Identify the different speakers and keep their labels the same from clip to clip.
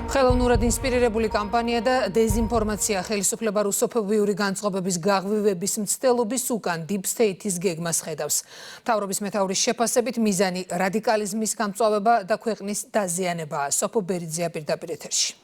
Speaker 1: ხელოვნურად ინსპირირებული კამპანია და დეზინფორმაცია ხელისუფლება რუსოფობიური განწყობების გაღვივების მცდელობის უკან Deep State-ის გეგმას ხედავს. მთავრობის მეთაურის შეფასებით მიზანი რადიკალიზმის გამწვავება და ქვეყნის დაზიანებაა. სოფო ბერიძეა პირდაპირ ეთერში.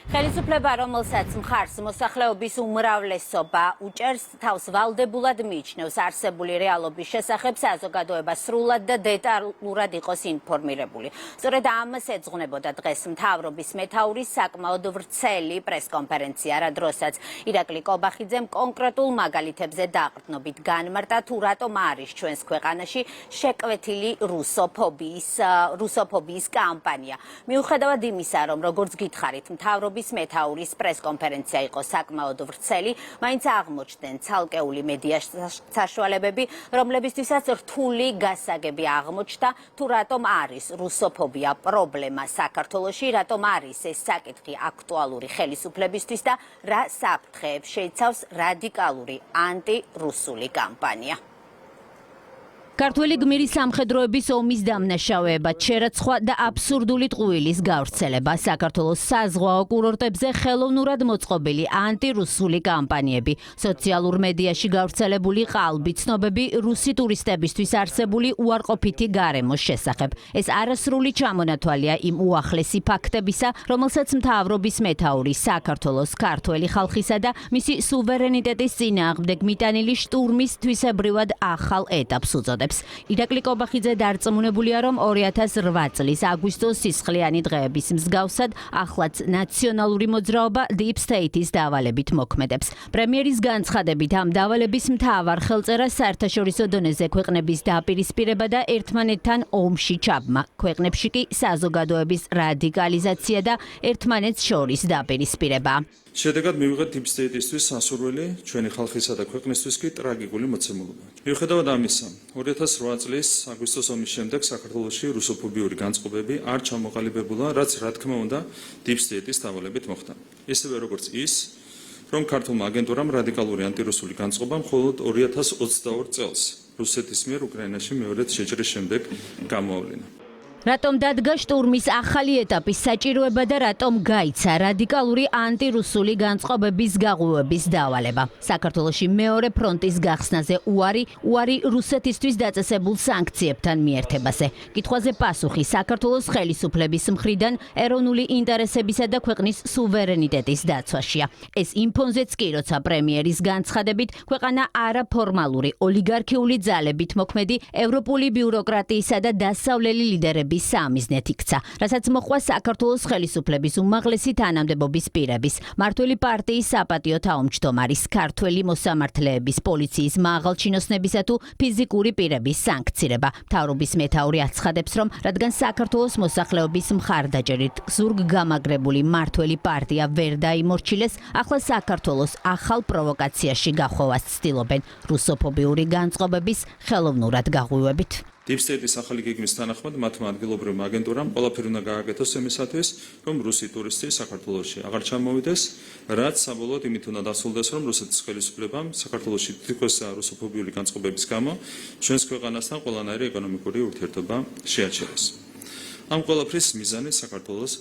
Speaker 2: ხელისუფლება, რომელსაც მხარს მოსახლეობის უმრავლესობა უჭერს, თავს ვალდებულად მიიჩნევს არსებული რეალობის შესახებ საზოგადოება სრულად და დეტალურად იყოს ინფორმირებული. სწორედ ამას ეძღვნებოდა დღეს მთავრობის მეთაურის საკმაოდ ვრცელი პრესკონფერენცია, რა დროსაც ირაკლი კობახიძემ კონკრეტულ მაგალითებზე დაყრდნობით განმარტა, თუ რატომ არის ჩვენს ქვეყანაში შეკვეთილი რუსოფობიის კამპანია. მიუხედავად იმისა, რომ როგორც გითხარით, მთავრობის მეთაურის პრესკონფერენცია იყო საკმაოდ ვრცელი, მაინც აღმოჩნდნენ ცალკეული მედია საშუალებები, რომლებისთვისაც რთული გასაგები აღმოჩნდა, თუ რატომ არის რუსოფობია პრობლემა საქართველოში, რატომ არის ეს საკითხი აქტუალური ხელისუფლებისთვის და რა საფრთხეებს შეიცავს რადიკალური ანტირუსული კამპანია. ქართველი გმირის სამხედროების ომის დამნაშავეება, ჩერაცხვა და აბსურდული ტყუილის გავრცელება, საქართველოს საზღვაო კურორტებზე ხელოვნურად მოწყობილი ანტირუსული კამპანიები, სოციალურ მედიაში გავრცელებული ყალბი ცნობები რუსი ტურისტებისთვის არსებული უარყოფითი გარემოს შესახებ. ეს არასრული ჩამონათვალია იმ უახლესი ფაქტებისა, რომელსაც მთავრობის მეთაური საქართველოს ქართველი ხალხისა და მისი სუვერენიტეტის წინააღმდეგ მიტანილი შტურმის თვისებრივად ახალ ეტაპს უწოდებს. ირაკლი კობახიძე დარწმუნებულია, რომ 2008 წლის აგვისტოს სისხლიანი დღეების მსგავსად ახლაც ნაციონალური მოძრაობა Deep State-ის დავალებით მოქმედებს. პრემიერის განცხადებით, ამ დავალების მთავარ ხელწერას საერთაშორისო დონეზე ქვეყნების დაპირისპირება და ერთმანეთთან ომში ჩაბმა, ქვეყნებში კი საზოგადოების რადიკალიზაცია და ერთმანეთს შორის დაპირისპირება.
Speaker 3: შედეგად მივიღეთ Deep State-ისთვის სასურველი, ჩვენი ხალხისა და ქვეყნისთვის კი ტრაგიკული მოცემულობა. მიუხედავად ამისა, 2008 წლის აგვისტოს ომის შემდეგ საქართველოში რუსოფობიური განწყობები არ ჩამოყალიბებულა, რაც რა თქმა უნდა Deep State-ის დავალებით მოხდა. ისევე როგორც ის, რომ ქართულმა აგენტურამ რადიკალური ანტირუსული განწყობა მხოლოდ 2022 წელს რუსეთის მიერ უკრაინაში მეორედ შეჭრის შემდეგ გამოავლინა.
Speaker 2: რატომ დადგა შტურმის ახალი ეტაპის საჭიროება და რატომ გაიცა რადიკალური ანტირუსული განწყობების გაღვივების დავალება. საქართველოში მეორე ფრონტის გახსნაზე უარი რუსეთისთვის დაწესებულ სანქციებთან მიერთებაზე. კითხვაზე პასუხი საქართველოს ხელისუფლების მხრიდან ეროვნული ინტერესებისა და ქვეყნის სუვერენიტეტის დაცვაშია. ეს იმ ფონზეც კი, როცა პრემიერის განცხადებით ქვეყანა არაფორმალური ოლიგარქიული ძალებით მოქმედი ევროპული ბიუროკრატიისა და დასავლელი ლიდერების სამიზნეთ იქცა, რასაც მოყვა საქართველოს ხელისუფლების უმაღლესი თანამდებობის პირების, მმართველი პარტიის საპატიო თავმჯდომარის, ქართველი მოსამართლეების, პოლიციის მაღალჩინოსნებისა თუ ფიზიკური პირების სანქცირება. მთავრობის მეთაური აცხადებს, რომ რადგან საქართველოს მოსახლეობის მხარდაჭერით ზურგგამაგრებული მმართველი პარტია ვერ დაიმორჩილეს, ახლა საქართველოს ახალ პროვოკაციაში გახვევას ცდილობენ რუსოფობიური განწყობების ხელოვნურად გაღვივებით.
Speaker 3: Deep State-ის ახალი გეგმის თანახმად მათმა ადგილობრივმა აგენტურამ ყველაფერი უნდა გააკეთოს იმისათვის, რომ რუსი ტურისტი საქართველოში აღარ ჩამოვიდეს, რაც საბოლოოდ იმით უნდა დასრულდეს, რომ რუსეთის ხელისუფლებამ საქართველოში თითქოს რუსოფობიური განწყობების გამო ჩვენს ქვეყანასთან ყველანაირი ეკონომიკური ურთიერთობა შეაჩერეს. ამ ყველაფრის მიზანი საქართველოს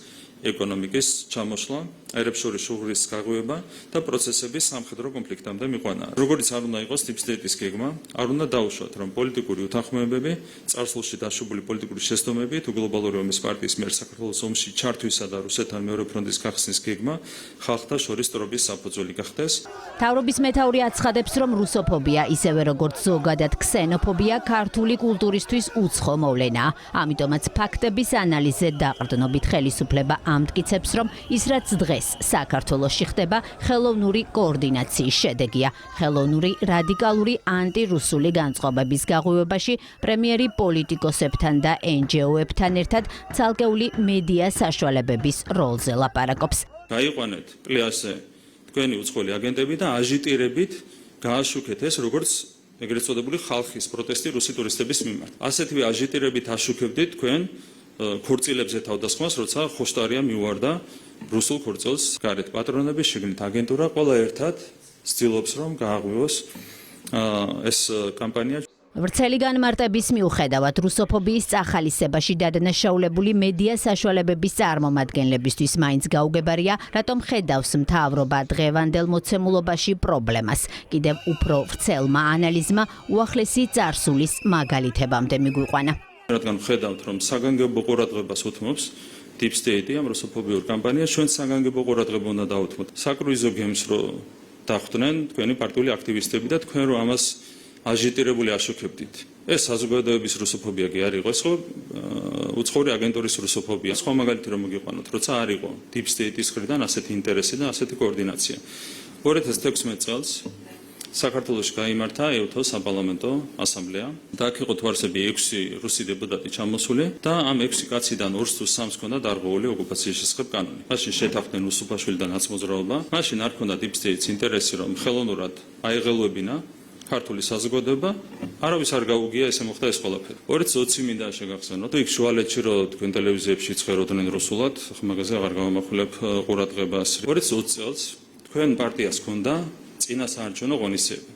Speaker 3: ეკონომიკის ჩამოშლა, ერებს შორის შუღლის გაღვივება და პროცესების სამხედრო კონფლიქტამდე მიყვანა. როგორც არ უნდა იყოს Deep State-ის გეგმა, არ უნდა დაუშვათ, რომ პოლიტიკური უთანხმოებები, წარსულში დაშვებული პოლიტიკური შეცდომები თუ გლობალური ომის პარტიის მიერ საქართველოს ომში ჩართვისა და რუსეთთან მეორე ფრონტის გახსნის გეგმა ხალხთა შორის ტრობის საფუძველი გახდეს.
Speaker 2: მთავრობის მეთაური აცხადებს, რომ რუსოფობია, ისევე როგორც ზოგადად ქსენოფობია, ქართული კულტურისთვის უცხო მოვლენაა. ამიტომაც ფაქტების ანალიზზე დაყრდნობით ხელისუფლება ამტკიცებს, რომ ის რაც დღეს საქართველოში ხდება ხელოვნური კოორდინაციის შედეგია. ხელოვნური რადიკალური ანტირუსული განწყობების გაღვივებაში პრემიერი პოლიტიკოსებთან და NGO-ებთან ერთად ცალკეული მედია საშუალებების როლზე ლაპარაკობს.
Speaker 3: გაიყვანეთ პლიასზე თქვენი უცხოელი აგენტები და აჟიტირებით გააშუქეთ ეს როგორც ეგრეთ წოდებული ხალხის პროტესტი რუსი ტურისტების მიმართ. ასეთივე აჟიტირებით აშუქებდით თქვენ ქორწილებზე თავდასხმას, როცა ხოშტარია მიუვარდა რუსულ ქორწილს გარეთ პატრონები, შიგნით აგენტურა, ყველა ერთად ცდილობს, რომ გააღვივოს ეს კამპანია.
Speaker 2: ვრცელი განმარტების მიუხედავად რუსოფობიის წახალისებაში დადანაშაულებული მედია საშუალებების წარმომადგენლებისთვის მაინც გაუგებარია, რატომ ხედავს მთავრობა დღევანდელ მოცემულობაში პრობლემას. კიდევ უფრო ვრცელმა ანალიზმა უახლესი წარსულის მაგალითებამდე მიგვიყვანა.
Speaker 3: რადგან ხედავთ, რომ საგანგებო ყურადღებას უთმობს Deep State ამ რუსოფობიურ კამპანიას, ჩვენ საგანგებო ყურადღება უნდა დავუთმოთ. საკრუიზო გემს რო დახვდნენ თქვენი პარტიული აქტივისტები და თქვენ რო ამას აჟიტირებული აშუქებდით. ეს საზოგადოების რუსოფობია კი არ იყო, ეს ხო უცხოური აგენტურის რუსოფობია. სხვა მაგალითი რომ მოგიყვანოთ, როცა არ იყო Deep State-ის მხრიდან ასეთი ინტერესი და ასეთი კოორდინაცია. 2016 წელს საქართველოში გაიმართა EUTO საპარლამენტო ასამბლეა და აქ იყო თვარსები 6 რუსი დეპუტატი ჩამოსული და ამ 6 კაციდან 2 თუ 3 ჰქონდა დარღვეული ოკუპაციის შესახებ კანონი. მაშინ შეთანხმდნენ უსუფაშვილიდან აცმოძრაობა, მაშინ არ ჰქონდა Deep State-ის ინტერესი რომ ხელოვნურად აიღელვებინა ქართული საზოგადოება, არავის არ გაუგია ესე მოხდა ეს ყველაფერი. 2020 მინდა შეგახსენოთ, იქ შუალედში რო თქვენ ტელევიზიებში ცხეროდნენ რუსულად, მაგაზე აღარ გავამახვილებ ყურადღებას. 2020 წელს თქვენ პარტიას ჰქონდა წინასაარჩევნო ღონისძიება,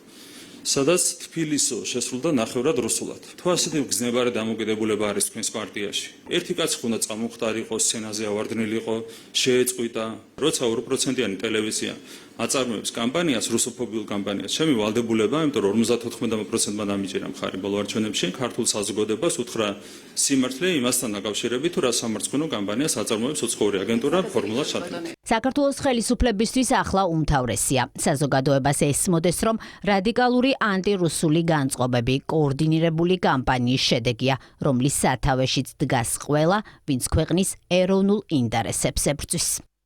Speaker 3: სადაც თბილისო შესრულდა ნახევრად რუსულად. თუ ასეთი გზნებარე დამოკიდებულება არის თქვენს პარტიაში, ერთი კაცი ხონდა წამოხტარიყო, სცენაზე ავარდნილიყო, შეეწყვიტა, როცა 2%-იანი ტელევიზია აწარმოებს კამპანიას, რუსოფობიურ კამპანიას, ჩემი ვალდებულება, იმიტომ რომ 59%-მა დამიჭირა მხარი ბოლო არჩევნებში, ქართულ საზოგადოებას უთხრა სიმართლე იმასთან დაკავშირებით, თუ რა სამარცხვინო კამპანიას აწარმოებს უცხოური აგენტურა ფორმულა შატლით.
Speaker 2: საქართველოს ხელისუფლებისთვის ახლა უმთავრესია. საზოგადოებას ესმოდეს, რომ რადიკალური ანტირუსული განწყობები კოორდინირებული კამპანიის შედეგია, რომლის სათავეშიც დგას ყველა, ვინც ქვეყნის ეროვნულ ინტერესებს ებრძვის.